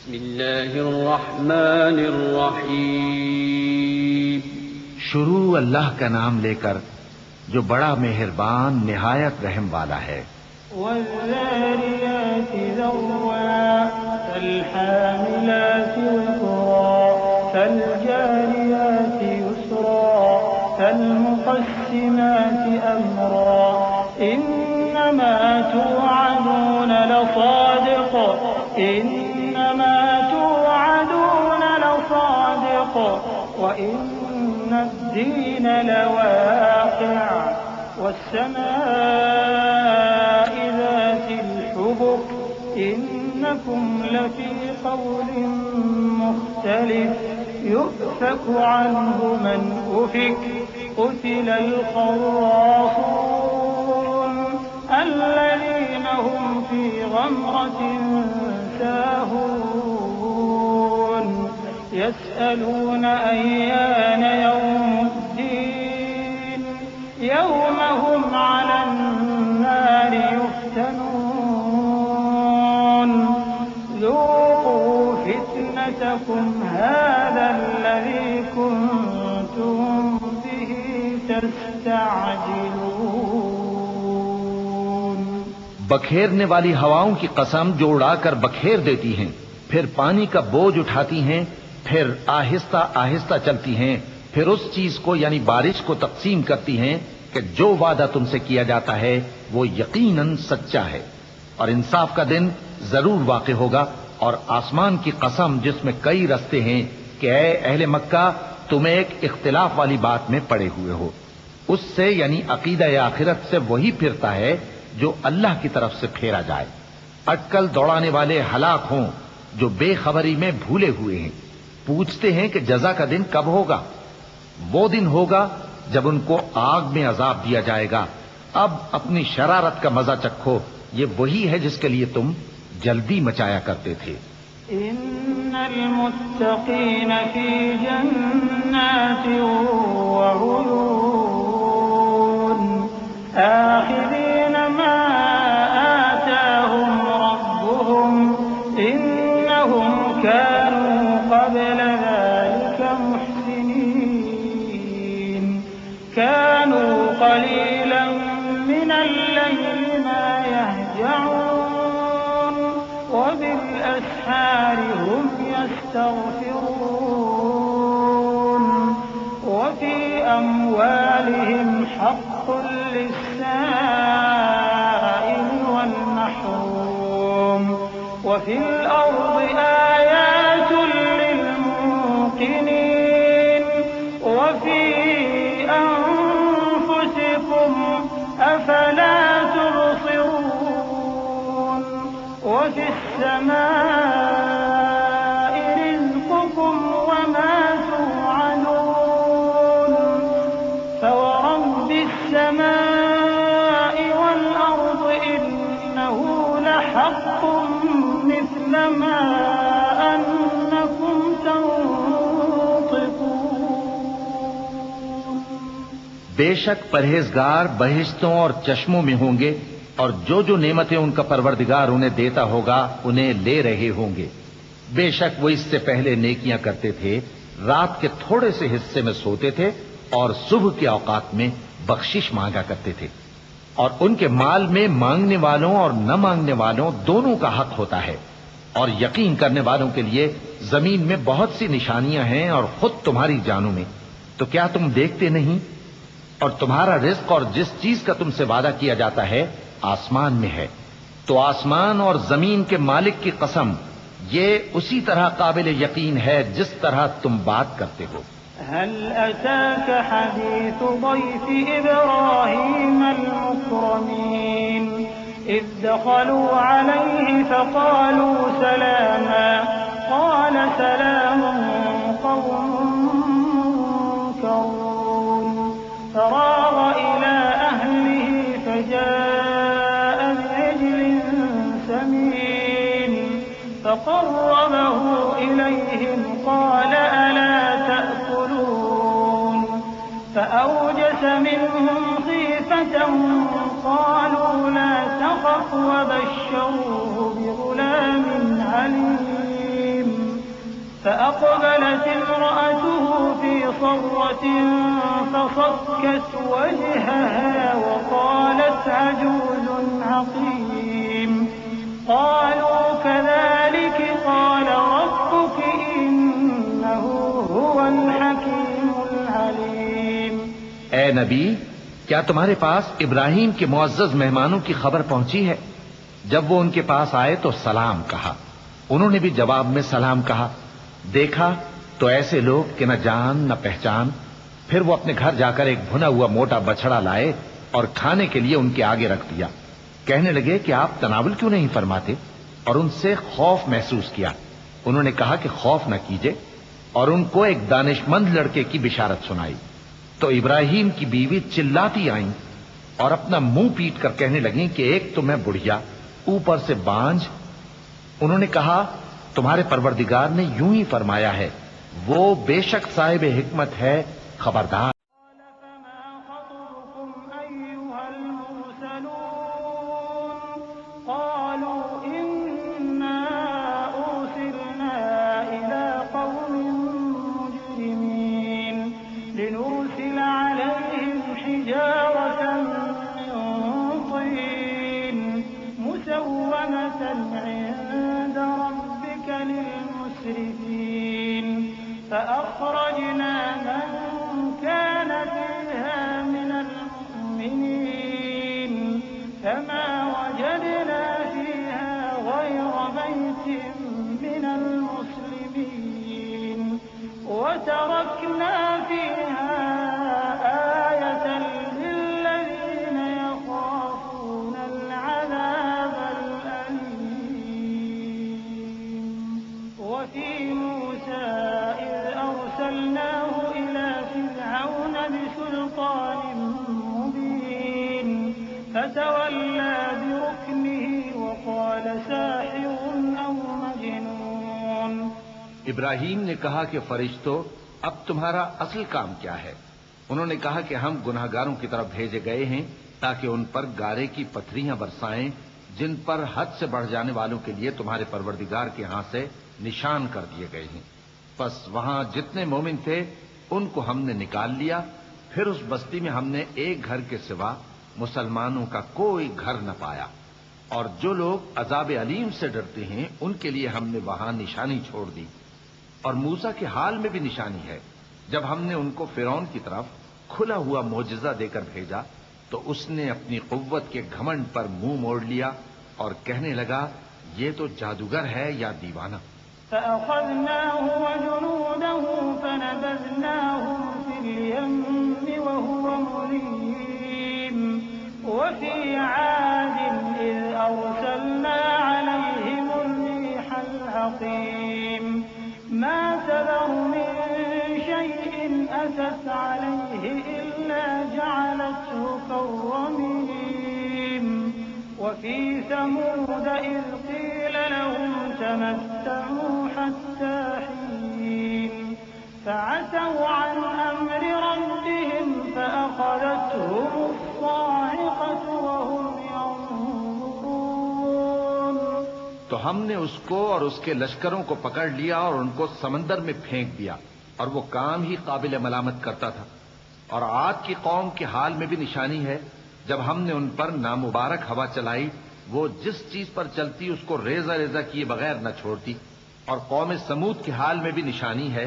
بسم اللہ الرحمن الرحیم. شروع اللہ کا نام لے کر جو بڑا مہربان نہایت رحم والا ہے. والذاريات ذروا فالحاملات وقرا فالجاريات يسرا فالمقسمات أمرا إنما توعدون لصادق إنما توعدون لصادق وإن الدين لواقع والسماء ذات الحبك إنكم لفي قول مختلف يؤفك عنه من أفك قتل الخراصون الذين هم في غمرة ساهون يسألون أيان يوم الدين يوم هم على النار يفتنون ذوقوا فتنتكم هذا الذي كنتم به تستعجلون. بکھیرنے والی ہواؤں کی قسم جو اڑا کر بکھیر دیتی ہیں، پھر پانی کا بوجھ اٹھاتی ہیں، پھر آہستہ آہستہ چلتی ہیں، پھر اس چیز کو یعنی بارش کو تقسیم کرتی ہیں کہ جو وعدہ تم سے کیا جاتا ہے وہ یقیناً سچا ہے، اور انصاف کا دن ضرور واقع ہوگا. اور آسمان کی قسم جس میں کئی رستے ہیں کہ اے اہل مکہ تم ایک اختلاف والی بات میں پڑے ہوئے ہو. اس سے یعنی عقیدہ آخرت سے وہی پھرتا ہے جو اللہ کی طرف سے پھیرا جائے. اٹکل دوڑانے والے ہلاک ہوں جو بے خبری میں بھولے ہوئے ہیں. پوچھتے ہیں کہ جزا کا دن کب ہوگا؟ وہ دن ہوگا جب ان کو آگ میں عذاب دیا جائے گا. اب اپنی شرارت کا مزہ چکھو، یہ وہی ہے جس کے لیے تم جلدی مچایا کرتے تھے. ان المتقین فی جنات وعیون آخذین ما آتاهم ربهم انهم كانوا قبل ذلك محسنين كانوا قليلا من الليل ما يهجعون وبالأسحار هم يستغفرون وفي أموالهم حق للسائل والمحروم وفي الأرض آيات للموقنين وفي أنفسكم أفلا تبصرون وفي السماء رزقكم وما توعدون فورب السماء والأرض إنه لحق مثل ما أنكم تنطقون. بے شک پرہیزگار بہشتوں اور چشموں میں ہوں گے، اور جو جو نعمتیں ان کا پروردگار انہیں دیتا ہوگا انہیں لے رہے ہوں گے. بے شک وہ اس سے پہلے نیکیاں کرتے تھے، رات کے تھوڑے سے حصے میں سوتے تھے اور صبح کے اوقات میں بخشش مانگا کرتے تھے. اور ان کے مال میں مانگنے والوں اور نہ مانگنے والوں دونوں کا حق ہوتا ہے. اور یقین کرنے والوں کے لیے زمین میں بہت سی نشانیاں ہیں اور خود تمہاری جانوں میں. تو کیا تم دیکھتے نہیں؟ اور تمہارا رزق اور جس چیز کا تم سے وعدہ کیا جاتا ہے آسمان میں ہے. تو آسمان اور زمین کے مالک کی قسم، یہ اسی طرح قابل یقین ہے جس طرح تم بات کرتے ہو. هل أتاك حديث ضيف إبراهيم المكرمين إذ دخلوا عليه فقالوا سلاما قال سلام قوم منكرون فراغ إلى أهله فجاء بعجل سمين فقربه إليهم قال ألا تأكلون فأوجس منهم خيفة قالوا لا تخف وبشروه بغلام عليم فأقبلت امرأته في صرة فصكت وجهها وقالت عجوز عقيم قالوا كذلك قال ربك إنه هو الحكيم العليم۔ اے نبی، کیا تمہارے پاس ابراہیم کے معزز مہمانوں کی خبر پہنچی ہے؟ جب وہ ان کے پاس آئے تو سلام کہا، انہوں نے بھی جواب میں سلام کہا۔ دیکھا تو ایسے لوگ کہ نہ جان نہ پہچان۔ پھر وہ اپنے گھر جا کر ایک بھنا ہوا موٹا بچڑا لائے اور کھانے کے لیے ان کے آگے رکھ دیا۔ کہنے لگے کہ آپ تناول کیوں نہیں فرماتے؟ اور ان سے خوف محسوس کیا۔ انہوں نے کہا کہ خوف نہ کیجیے، اور ان کو ایک دانشمند لڑکے کی بشارت سنائی۔ تو ابراہیم کی بیوی چلاتی آئیں اور اپنا منہ پیٹ کر کہنے لگیں کہ ایک تو میں بڑھیا، اوپر سے بانجھ۔ انہوں نے کہا تمہارے پروردگار نے یوں ہی فرمایا ہے، وہ بے شک صاحب حکمت ہے، خبردار۔ قال فما خطبكم أيها المرسلون قالوا إنا أرسلنا إلى قوم مجرمين لنرسل عليهم حجارة من طين مسومة عند ربك للمسرفين فأخرجنا من كان فيها من المؤمنين فما وجدنا فيها غير بيت من المسلمين وتركنا فيها آية للذين يخافون العذاب الأليم وفي موسى إذ أرسلناه إلى فرعون بسلطان مبين فتولى بركنه وقال ساحر أو مجنون۔ ابراہیم نے کہا کہ فرشتوں، اب تمہارا اصل کام کیا ہے؟ انہوں نے کہا کہ ہم گناہگاروں کی طرف بھیجے گئے ہیں تاکہ ان پر گارے کی پتھریاں برسائیں جن پر حد سے بڑھ جانے والوں کے لیے تمہارے پروردگار کے ہاں سے نشان کر دیے گئے ہیں۔ پس وہاں جتنے مومن تھے ان کو ہم نے نکال لیا، پھر اس بستی میں ہم نے ایک گھر کے سوا مسلمانوں کا کوئی گھر نہ پایا، اور جو لوگ عذاب علیم سے ڈرتے ہیں ان کے لیے ہم نے وہاں نشانی چھوڑ دی۔ اور موسیٰ کے حال میں بھی نشانی ہے، جب ہم نے ان کو فرعون کی طرف کھلا ہوا معجزہ دے کر بھیجا تو اس نے اپنی قوت کے گھمنڈ پر منہ موڑ لیا اور کہنے لگا یہ تو جادوگر ہے یا دیوانہ۔ فأخذناه وجنوده فنبذناهم في اليم وهو مليم وفي عاد إذ أرسلنا عليهم الريح العقيم ما تذر من شيء أتت عليه إلا جعلته كالرميم وفي ثمود إذ قيل لهم تمتعوا حتى حين فعتوا عن أمر ربهم فأخذتهم الصاعقة وهم ينظرون۔ تو ہم نے اس کو اور اس کے لشکروں کو پکڑ لیا اور ان کو سمندر میں پھینک دیا، اور وہ کام ہی قابل ملامت کرتا تھا۔ اور عاد کی قوم کے حال میں بھی نشانی ہے، جب ہم نے ان پر نامبارک ہوا چلائی، وہ جس چیز پر چلتی اس کو ریزہ ریزہ کیے بغیر نہ چھوڑتی۔ اور قوم سمود کے حال میں بھی نشانی ہے،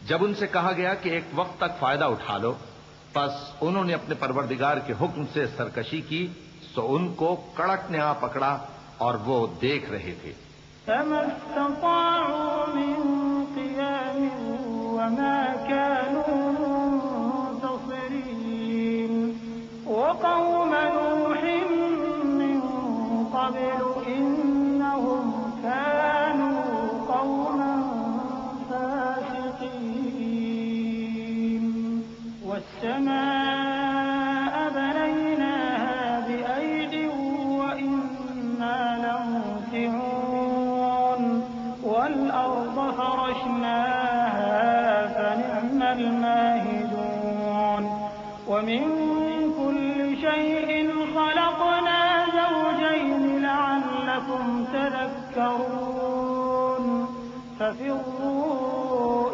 جب ان سے کہا گیا کہ ایک وقت تک فائدہ اٹھا لو، پس انہوں نے اپنے پروردگار کے حکم سے سرکشی کی، سو ان کو کڑک نے آ پکڑا اور وہ دیکھ رہے تھے۔ فما استطاعوا من قيام وما كانوا منتصرين وقوم نوح من قبل إنهم كانوا قوما فاسقين والسماء بنيناها بأيد وإنا لموسعون والأرض فرشناها فنعم الماهدون ومن كل شيء خلقنا زوجين لعلكم تذكرون ففروا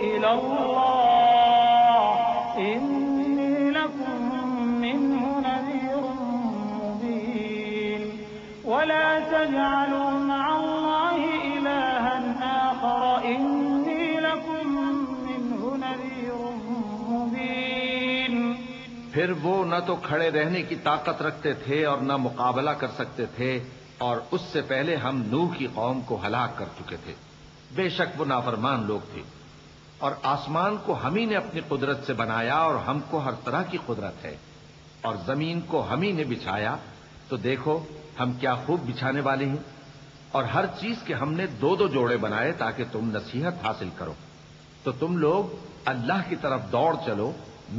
إلى الله إني لكم منه نذير مبين ولا تجعلوا مع الله إلها آخر إني لكم منه نذير مبين. پھر وہ نہ تو کھڑے رہنے کی طاقت رکھتے تھے اور نہ مقابلہ کر سکتے تھے، اور اس سے پہلے ہم نوح کی قوم کو ہلاک کر چکے تھے. بے شک وہ نافرمان لوگ تھے. اور آسمان کو ہم ہی نے اپنی قدرت سے بنایا اور ہم کو ہر طرح کی قدرت ہے، اور زمین کو ہم ہی نے بچھایا تو دیکھو ہم کیا خوب بچھانے والے ہیں. اور ہر چیز کے ہم نے دو دو جوڑے بنائے تاکہ تم نصیحت حاصل کرو. تو تم لوگ اللہ کی طرف دوڑ چلو،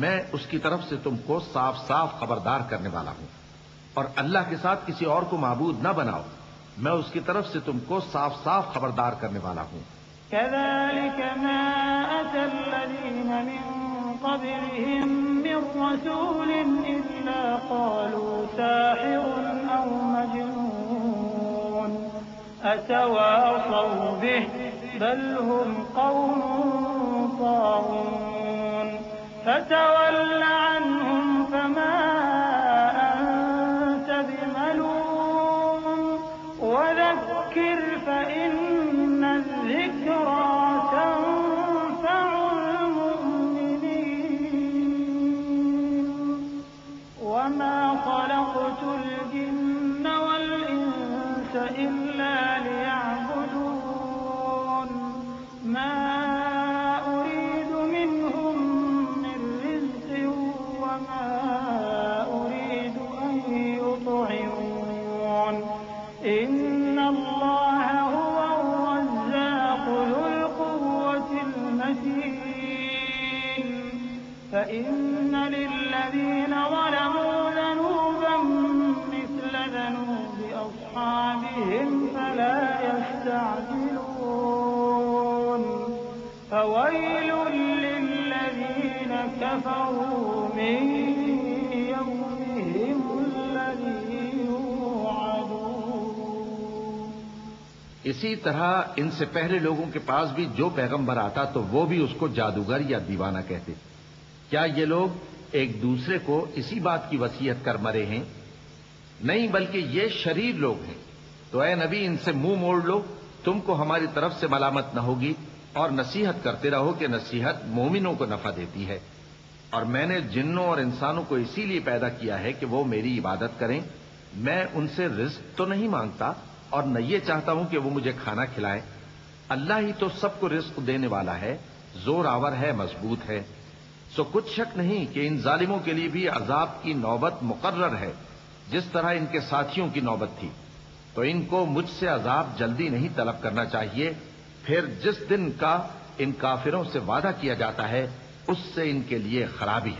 میں اس کی طرف سے تم کو صاف صاف خبردار کرنے والا ہوں. اور اللہ کے ساتھ کسی اور کو معبود نہ بناؤ، میں اس کی طرف سے تم کو صاف صاف خبردار کرنے والا ہوں. كذلك ما أتى الذين من قبلهم من رسول إلا قالوا ساحر أو مجنون أتواصوا به بل هم قوم طاغون فتول عنهم فما أنت بملوم وذكر فإن الذكرى تنفع المؤمنين وما خلقت الجن والإنس إلا ليعبدون ما أريد منهم من رزق وما أريد أن يطعمون إن الله هو الرزاق ذو القوة المتين فإن للذين ظلموا ذنوبا مثل ذنوب أصحابهم فلا يستعجلون فويل للذين كفروا من يومهم الذي يوعدون. اسی طرح ان سے پہلے لوگوں کے پاس بھی جو پیغمبر آتا تو وہ بھی اس کو جادوگر یا دیوانہ کہتے. کیا یہ لوگ ایک دوسرے کو اسی بات کی وصیت کر مرے ہیں؟ نہیں، بلکہ یہ شریر لوگ ہیں. تو اے نبی ان سے منہ موڑ لو، تم کو ہماری طرف سے ملامت نہ ہوگی، اور نصیحت کرتے رہو کہ نصیحت مومنوں کو نفع دیتی ہے. اور میں نے جنوں اور انسانوں کو اسی لیے پیدا کیا ہے کہ وہ میری عبادت کریں. میں ان سے رزق تو نہیں مانگتا اور نہ یہ چاہتا ہوں کہ وہ مجھے کھانا کھلائیں. اللہ ہی تو سب کو رزق دینے والا ہے، زور آور ہے، مضبوط ہے. سو کچھ شک نہیں کہ ان ظالموں کے لیے بھی عذاب کی نوبت مقرر ہے، جس طرح ان کے ساتھیوں کی نوبت تھی. تو ان کو مجھ سے عذاب جلدی نہیں طلب کرنا چاہیے. پھر جس دن کا ان کافروں سے وعدہ کیا جاتا ہے اس سے ان کے لیے خرابی ہے.